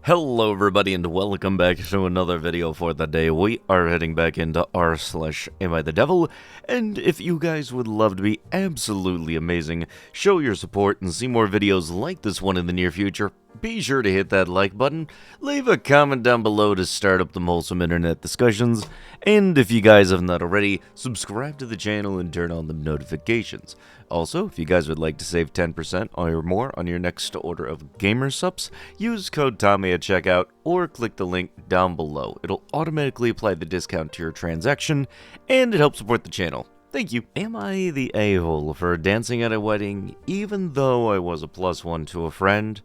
Hello everybody and welcome back to another video for the day. We are heading back into r/AmITheDevil, and if you guys would love to be absolutely amazing, show your support and see more videos like this one in the near future, be sure to hit that like button, leave a comment down below to start up the wholesome internet discussions, and if you guys have not already, subscribe to the channel and turn on the notifications. Also, if you guys would like to save 10% or more on your next order of gamer subs, use code Tommy at checkout or click the link down below. It'll automatically apply the discount to your transaction, and it helps support the channel. Thank you. Am I the a-hole for dancing at a wedding, even though I was a +1 to a friend?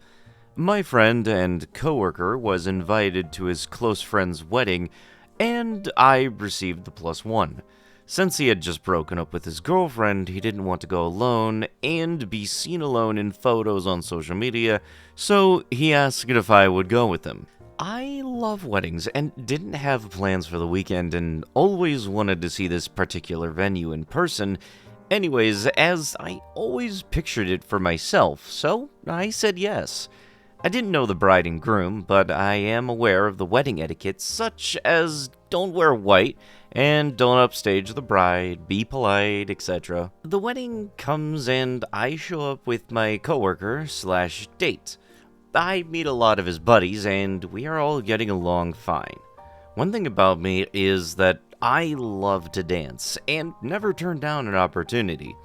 My friend and coworker was invited to his close friend's wedding, and I received the +1. Since he had just broken up with his girlfriend, he didn't want to go alone and be seen alone in photos on social media, so he asked if I would go with him. I love weddings and didn't have plans for the weekend and always wanted to see this particular venue in person. Anyways, as I always pictured it for myself, so I said yes. I didn't know the bride and groom, but I am aware of the wedding etiquette, such as don't wear white, and don't upstage the bride, be polite, etc. The wedding comes and I show up with my coworker/date. I meet a lot of his buddies and we are all getting along fine. One thing about me is that I love to dance and never turn down an opportunity.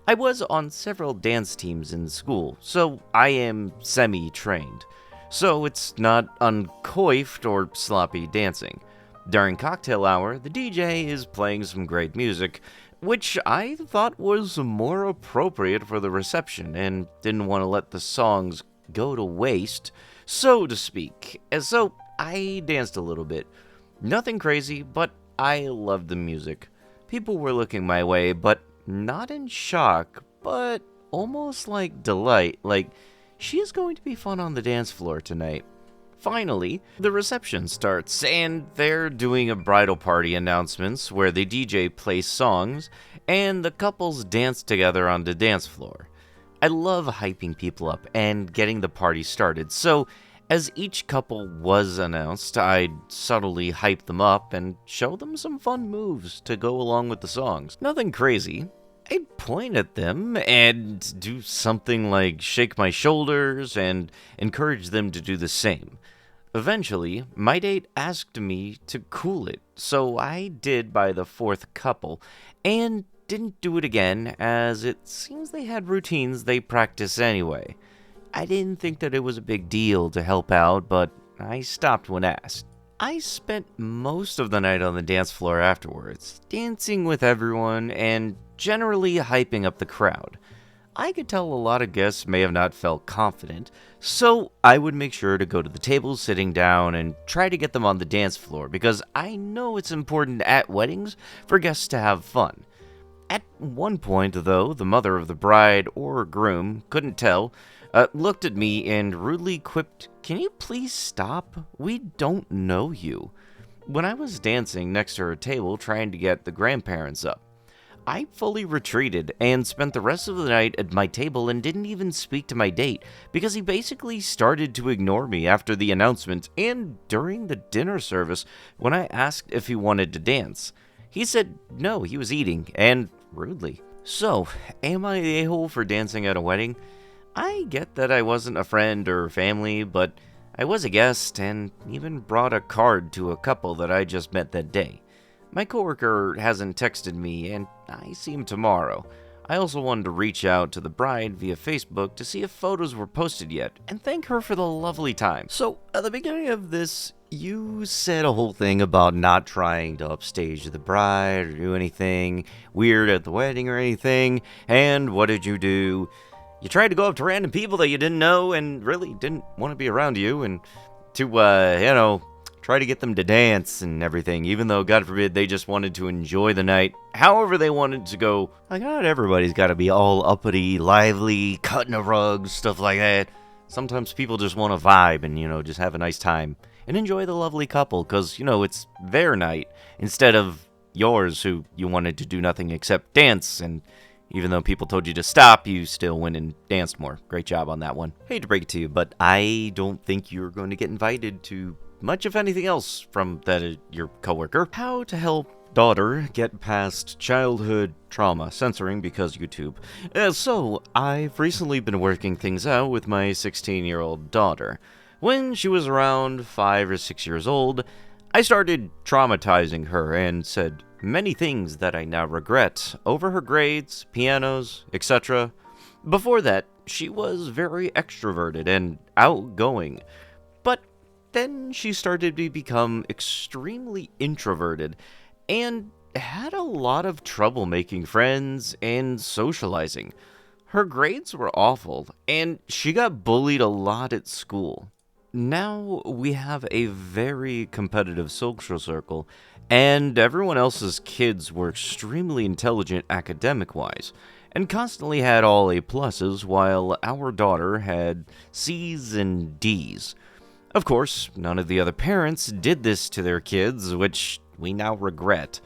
I was on several dance teams in school, so I am semi-trained. So it's not uncoiffed or sloppy dancing. During cocktail hour, the DJ is playing some great music, which I thought was more appropriate for the reception and didn't want to let the songs go to waste, so to speak. And so I danced a little bit. Nothing crazy, but I loved the music. People were looking my way, but not in shock, but almost like delight, like she is going to be fun on the dance floor tonight. Finally, the reception starts, and they're doing a bridal party announcements where the DJ plays songs, and the couples dance together on the dance floor. I love hyping people up and getting the party started, so as each couple was announced, I'd subtly hype them up and show them some fun moves to go along with the songs. Nothing crazy. I'd point at them and do something like shake my shoulders and encourage them to do the same. Eventually, my date asked me to cool it, so I did by the fourth couple, and didn't do it again as it seems they had routines they practice anyway. I didn't think that it was a big deal to help out, but I stopped when asked. I spent most of the night on the dance floor afterwards, dancing with everyone and generally hyping up the crowd. I could tell a lot of guests may have not felt confident, so I would make sure to go to the tables sitting down and try to get them on the dance floor because I know it's important at weddings for guests to have fun. At one point, though, the mother of the bride or groom, couldn't tell, looked at me and rudely quipped, "Can you please stop? We don't know you," when I was dancing next to her table trying to get the grandparents up. I fully retreated and spent the rest of the night at my table and didn't even speak to my date because he basically started to ignore me after the announcement and during the dinner service when I asked if he wanted to dance. He said no, he was eating, and rudely. So, am I the a-hole for dancing at a wedding? I get that I wasn't a friend or family, but I was a guest and even brought a card to a couple that I just met that day. My coworker hasn't texted me, and I see him tomorrow. I also wanted to reach out to the bride via Facebook to see if photos were posted yet, and thank her for the lovely time. So, at the beginning of this, you said a whole thing about not trying to upstage the bride or do anything weird at the wedding or anything, and what did you do? You tried to go up to random people that you didn't know and really didn't want to be around you, and to, try to get them to dance and everything, even though, God forbid, they just wanted to enjoy the night. However they wanted to go, like, not everybody's got to be all uppity, lively, cutting a rug, stuff like that. Sometimes people just want to vibe and, just have a nice time and enjoy the lovely couple because, it's their night instead of yours who you wanted to do nothing except dance and Even though people told you to stop, you still went and danced more. Great job on that one. Hate to break it to you, but I don't think you're going to get invited to much of anything else from your coworker. How to help daughter get past childhood trauma, censoring because YouTube. So, I've recently been working things out with my 16-year-old daughter. When she was around 5 or 6 years old, I started traumatizing her and said many things that I now regret over her grades, pianos, etc. Before that, she was very extroverted and outgoing, but then she started to become extremely introverted and had a lot of trouble making friends and socializing. Her grades were awful, and she got bullied a lot at school. Now we have a very competitive social circle, and everyone else's kids were extremely intelligent academic-wise, and constantly had all A pluses, while our daughter had C's and D's. Of course, none of the other parents did this to their kids, which we now regret.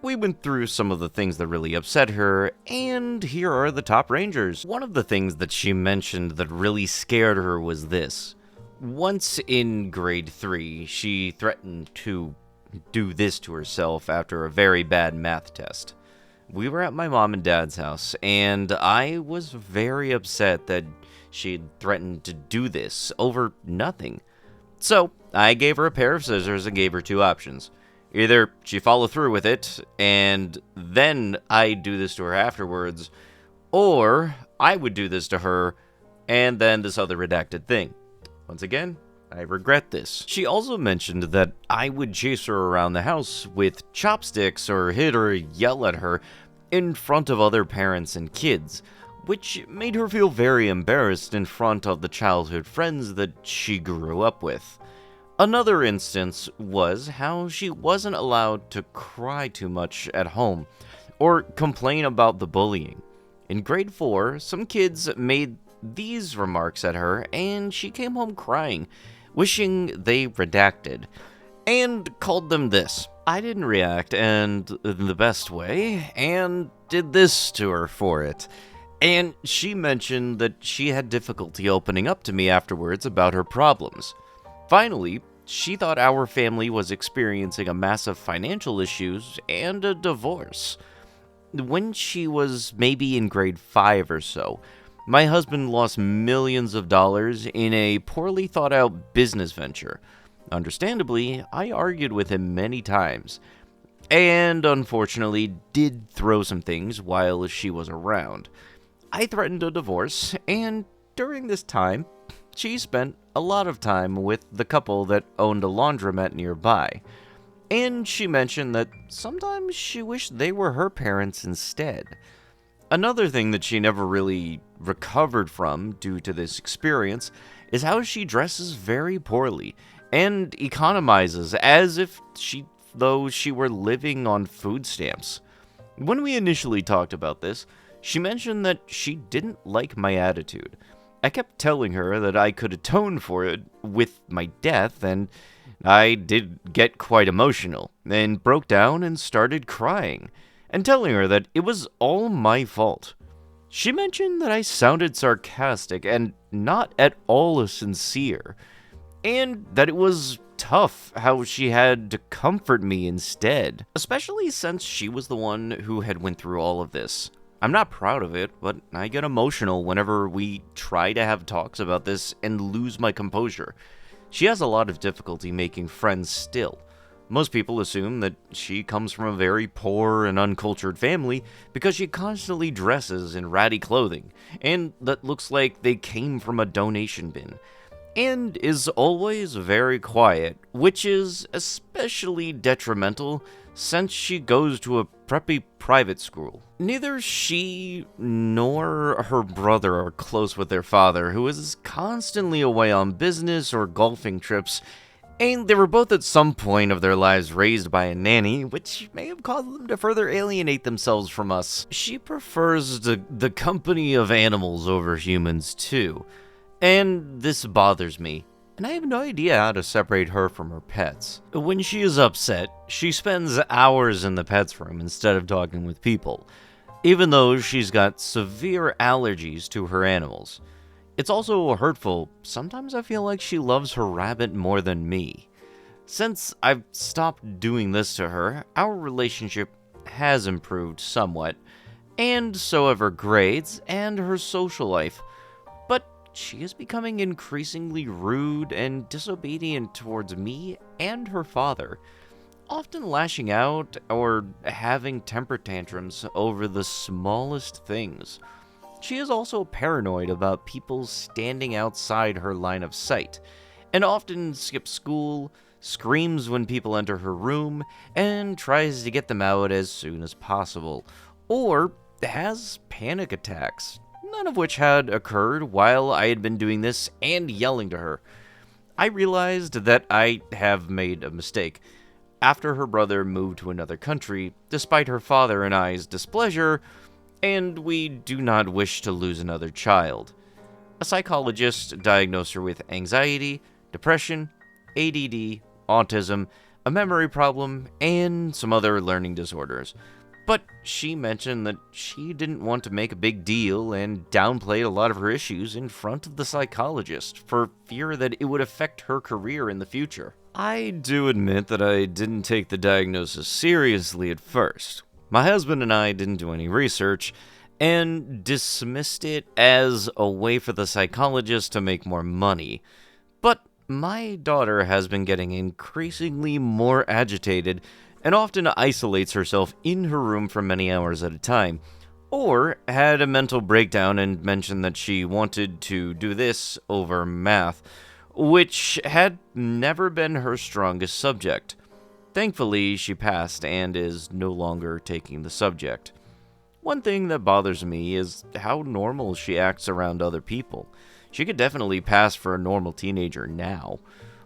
We went through some of the things that really upset her, and here are the top rangers. One of the things that she mentioned that really scared her was this. Once in grade 3, she threatened to do this to herself after a very bad math test. We were at my mom and dad's house, and I was very upset that she had threatened to do this over nothing. So, I gave her a pair of scissors and gave her 2 options. Either she follow through with it, and then I'd do this to her afterwards, or I would do this to her, and then this other redacted thing. Once again, I regret this. She also mentioned that I would chase her around the house with chopsticks or hit or yell at her in front of other parents and kids, which made her feel very embarrassed in front of the childhood friends that she grew up with. Another instance was how she wasn't allowed to cry too much at home or complain about the bullying. In grade 4, some kids made these remarks at her, and she came home crying, wishing they redacted, and called them this. I didn't react in the best way, and did this to her for it. And she mentioned that she had difficulty opening up to me afterwards about her problems. Finally, she thought our family was experiencing a massive financial issues and a divorce. When she was maybe in grade 5 or so, my husband lost millions of dollars in a poorly thought out business venture. Understandably, I argued with him many times, and unfortunately did throw some things while she was around. I threatened a divorce, and during this time, she spent a lot of time with the couple that owned a laundromat nearby. And she mentioned that sometimes she wished they were her parents instead. Another thing that she never really recovered from due to this experience is how she dresses very poorly and economizes as if though she were living on food stamps. When we initially talked about this, she mentioned that she didn't like my attitude. I kept telling her that I could atone for it with my death, and I did get quite emotional, and broke down and started crying, and telling her that it was all my fault. She mentioned that I sounded sarcastic and not at all sincere, and that it was tough how she had to comfort me instead, especially since she was the one who had went through all of this. I'm not proud of it, but I get emotional whenever we try to have talks about this and lose my composure. She has a lot of difficulty making friends still. Most people assume that she comes from a very poor and uncultured family because she constantly dresses in ratty clothing, and that looks like they came from a donation bin, and is always very quiet, which is especially detrimental since she goes to a preppy private school. Neither she nor her brother are close with their father, who is constantly away on business or golfing trips, and they were both at some point of their lives raised by a nanny, which may have caused them to further alienate themselves from us. She prefers the company of animals over humans too, and this bothers me, and I have no idea how to separate her from her pets. When she is upset, she spends hours in the pets room instead of talking with people. even though she's got severe allergies to her animals. It's also hurtful. Sometimes I feel like she loves her rabbit more than me. Since I've stopped doing this to her, our relationship has improved somewhat, and so have her grades and her social life. But she is becoming increasingly rude and disobedient towards me and her father, often lashing out or having temper tantrums over the smallest things. She is also paranoid about people standing outside her line of sight, and often skips school, screams when people enter her room, and tries to get them out as soon as possible, or has panic attacks, none of which had occurred while I had been doing this and yelling to her. I realized that I have made a mistake. After her brother moved to another country, despite her father and I's displeasure, and we do not wish to lose another child. A psychologist diagnosed her with anxiety, depression, ADD, autism, a memory problem, and some other learning disorders. But she mentioned that she didn't want to make a big deal and downplayed a lot of her issues in front of the psychologist for fear that it would affect her career in the future. I do admit that I didn't take the diagnosis seriously at first. My husband and I didn't do any research and dismissed it as a way for the psychologist to make more money. But my daughter has been getting increasingly more agitated and often isolates herself in her room for many hours at a time, or had a mental breakdown and mentioned that she wanted to do this over math, which had never been her strongest subject. Thankfully, she passed and is no longer taking the subject. One thing that bothers me is how normal she acts around other people. She could definitely pass for a normal teenager now,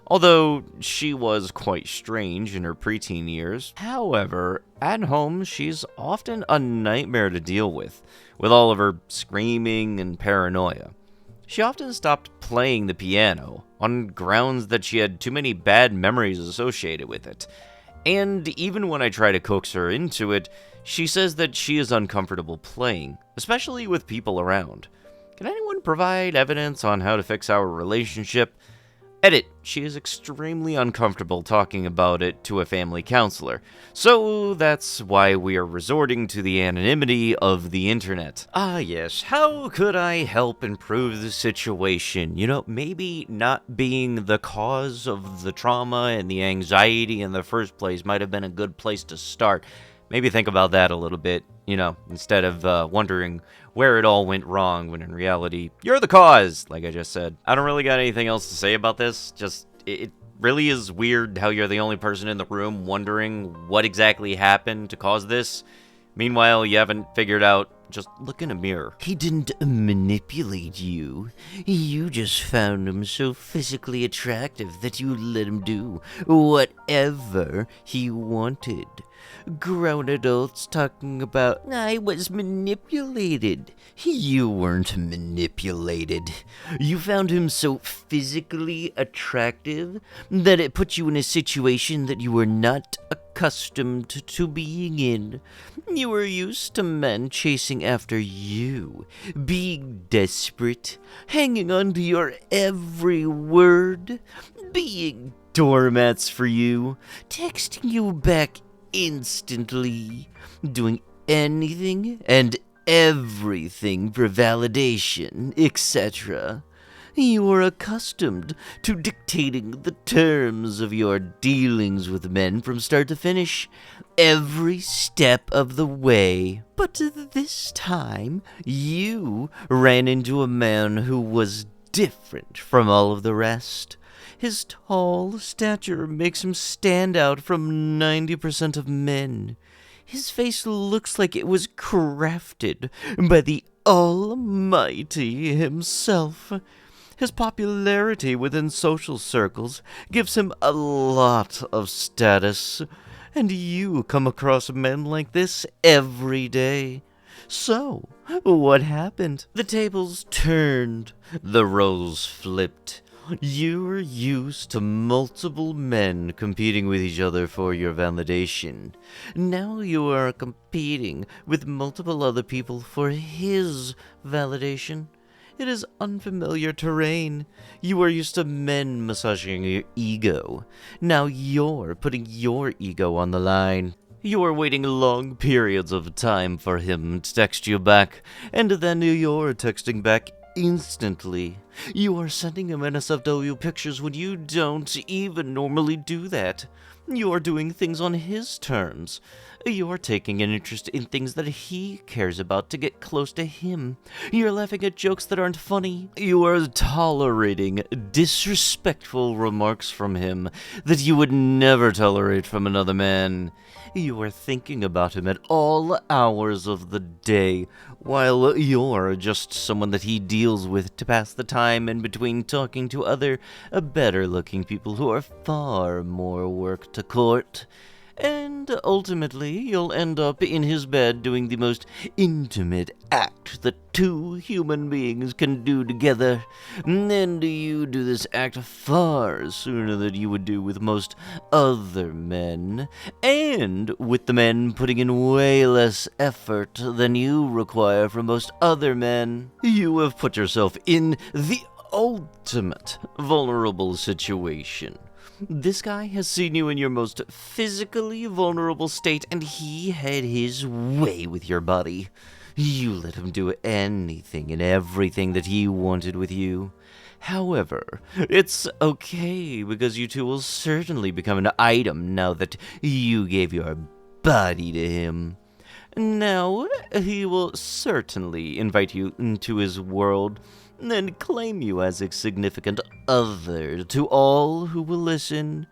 although she was quite strange in her preteen years. However, at home, she's often a nightmare to deal with all of her screaming and paranoia. She often stopped playing the piano on grounds that she had too many bad memories associated with it. And even when I try to coax her into it, she says that she is uncomfortable playing, especially with people around. Can anyone provide evidence on how to fix our relationship? Edit, she is extremely uncomfortable talking about it to a family counselor, so that's why we are resorting to the anonymity of the internet. Ah yes, how could I help improve the situation? You know, maybe not being the cause of the trauma and the anxiety in the first place might have been a good place to start. Maybe think about that a little bit, you know, instead of wondering where it all went wrong, when in reality, you're the cause, like I just said. I don't really got anything else to say about this, just, it really is weird how you're the only person in the room wondering what exactly happened to cause this. Meanwhile, you haven't figured out, just look in a mirror. He didn't manipulate you. You just found him so physically attractive that you let him do whatever he wanted. Grown adults talking about, I was manipulated. You weren't manipulated. You found him so physically attractive that it put you in a situation that you were not accustomed to being in. You were used to men chasing after you, being desperate, hanging on to your every word, being doormats for you, texting you back instantly, doing anything and everything for validation, etc. You are accustomed to dictating the terms of your dealings with men from start to finish, every step of the way. But this time, you ran into a man who was different from all of the rest. His tall stature makes him stand out from 90% of men. His face looks like it was crafted by the Almighty himself. His popularity within social circles gives him a lot of status, and you come across men like this every day. So, what happened? The tables turned, the roles flipped. You're used to multiple men competing with each other for your validation. Now you are competing with multiple other people for his validation. It is unfamiliar terrain. You are used to men massaging your ego. Now you're putting your ego on the line. You are waiting long periods of time for him to text you back, and then you're texting back instantly. You are sending him NSFW pictures when you don't even normally do that. You are doing things on his terms. You are taking an interest in things that he cares about to get close to him. You're laughing at jokes that aren't funny. You are tolerating disrespectful remarks from him that you would never tolerate from another man. You are thinking about him at all hours of the day, while you're just someone that he deals with to pass the time in between talking to other, better-looking people who are far more work to court. And ultimately, you'll end up in his bed doing the most intimate act that two human beings can do together. And you do this act far sooner than you would do with most other men, and with the men putting in way less effort than you require from most other men. You have put yourself in the ultimate vulnerable situation. This guy has seen you in your most physically vulnerable state, and he had his way with your body. You let him do anything and everything that he wanted with you. However, it's okay, because you two will certainly become an item now that you gave your body to him. Now, he will certainly invite you into his world, and claim you as a significant other to all who will listen.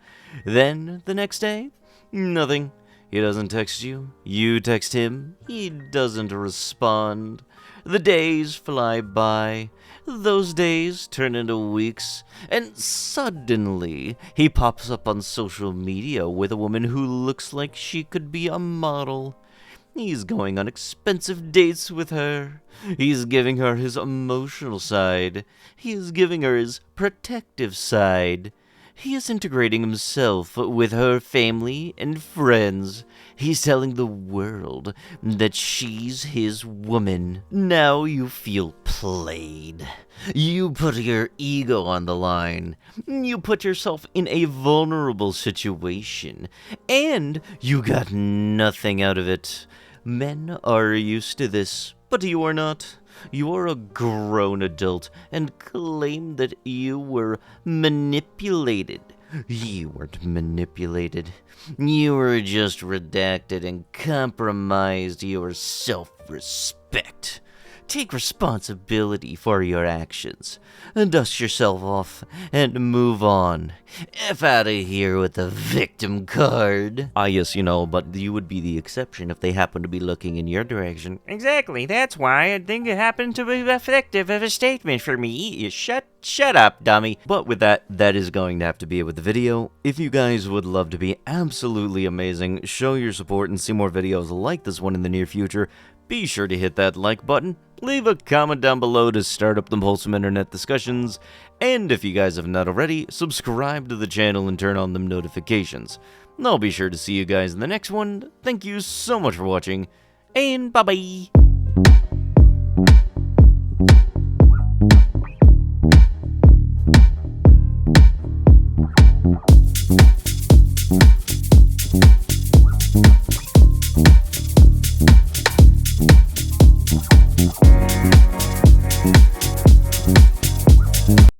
Then, the next day, nothing. He doesn't text you. You text him. He doesn't respond. The days fly by. Those days turn into weeks, and suddenly he pops up on social media with a woman who looks like she could be a model. He's going on expensive dates with her. He's giving her his emotional side. He is giving her his protective side. He is integrating himself with her family and friends. He's telling the world that she's his woman. Now you feel played. You put your ego on the line. You put yourself in a vulnerable situation. And you got nothing out of it. Men are used to this, but you are not. You are a grown adult and claim that you were manipulated. You weren't manipulated. You were just redacted and compromised your self-respect. Take responsibility for your actions. Dust yourself off and move on. F out of here with the victim card. Yes, but you would be the exception if they happen to be looking in your direction. Exactly, that's why I think it happened to be effective of a statement for me. Shut up, dummy. But with that is going to have to be it with the video. If you guys would love to be absolutely amazing, show your support and see more videos like this one in the near future, be sure to hit that like button, leave a comment down below to start up the wholesome internet discussions, and if you guys have not already, subscribe to the channel and turn on them notifications. I'll be sure to see you guys in the next one. Thank you so much for watching, and bye-bye!